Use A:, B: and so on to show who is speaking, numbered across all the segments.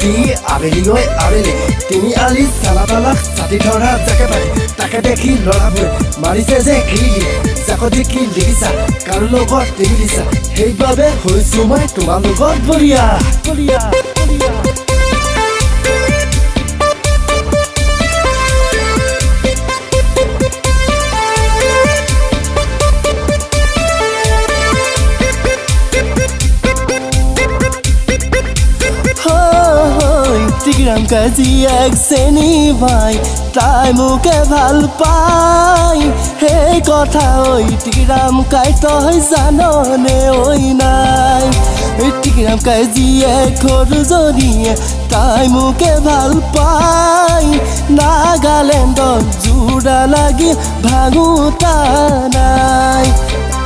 A: উঠি আবেলি গৈ আবেলি তিনি আলি চালা তালাক ছাতি ধৰা জাকে পাতি তাকে দেখি ল'ৰাবোৰে মাৰিছে যে খিৰিকি জাকতি কি লিখিছা কাৰ লগত টিভি দিছা সেইবাবে হৈছো মই তোমাৰ লগত বলিয়া বলিয়া বলিয়া টিকিৰাম কাজিয়াক চেনি ভাই তাই মোকে ভাল পাই সেই কথা ঐ টিকিৰাম কাই তই জাননে ঐ নাই টিকিৰাম কাজিয়াক সৰুজনীয়ে তাই মোকে ভাল পাই নাগালেণ্ডত জোৰা লাগি ভাঙোতা নাই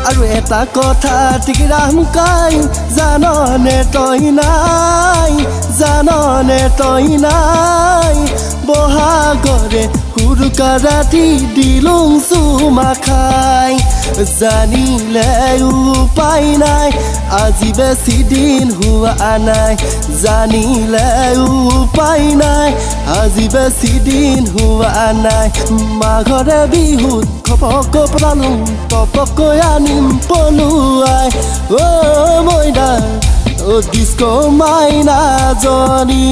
A: আৰু এটা কথা টিকিৰাম কাই জাননে তই নাই জাননে তই নাই বহাগৰে হুৰুকা ৰাতি দিলুং চুমা খাই জানিলে উপায় নাই আজি বেছি দিন হোৱা নাই জানিলে উপায় নাই আজি বেছি দিন হোৱা নাই মাঘৰে বিহুত খপক পতালুং পপকৈ আনিম পলুৱাই অ' মইনা অ' ডিস্কো মাইনাজনী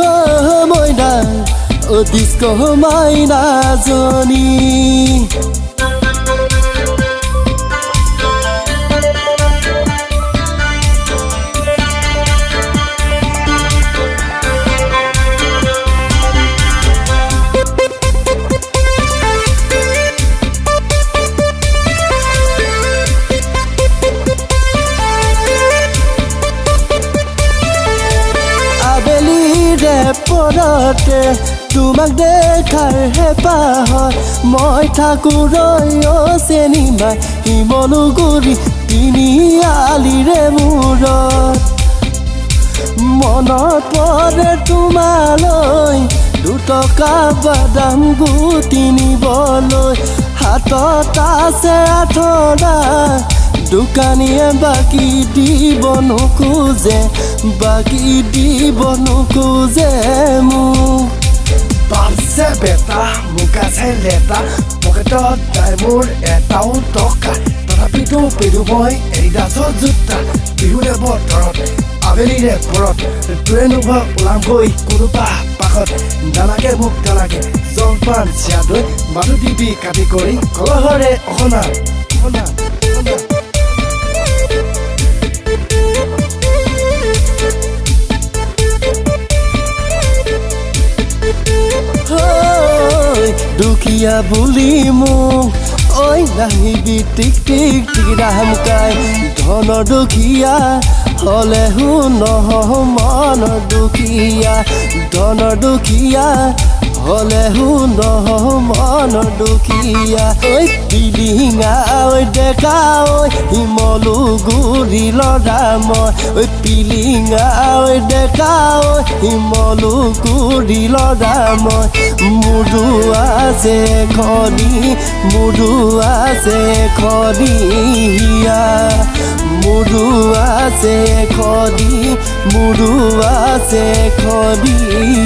A: অ' মইনা অ' ডিস্কো মাইনাজনী পৰতে তোমাক দেখাৰ হেঁপাহত মই থাকোঁ ৰৈ চেনিমাই শিমলুগুৰি তিনি আলিৰে মূৰত মনত পৰে তোমালৈ দুটকা বাদাম গুটি নিবলৈ হাতত আছে আঠনা দোকানীয়ে বাকী দিব নোখোজে বাকী দিব নোখোজে মোক পালছে বেটা মোক আছে লেটা পকেটত যায় মোৰ এটাও টকা তথাপিতো পেৰু মই এডিডাছৰ জোতা বিহুৰে বতৰত আবেলিৰে পৰত তোৰে নোভোৱা ওলামগৈ কোনোবা পাখত নালাগে মোক নালাগে জলপান চিৰা দৈ মানুহ দিবি কাটি কৰি কলহৰে অহনা অহনা অহনা দুখীয়া বুলি মোক ঐ নাহিবি টিক টিক টিকিৰাম কাই ধনৰ দুখীয়া হ'লেও নহ মনৰ দুখীয়া ধনৰ দুখীয়া হ'লেও নহ মনৰ দুখীয়া ঐ পিলিঙা ঐ ডেকা ঐ শিমলুগুৰি ল'ৰা মই ঐ পিলিঙা ঐ ডেকা ঐ শিমলুগুৰি ল'ৰা মই মোৰো আছে খনি মোৰো আছে খনিয়া মোৰো আছে খনি মোৰো আছে খনি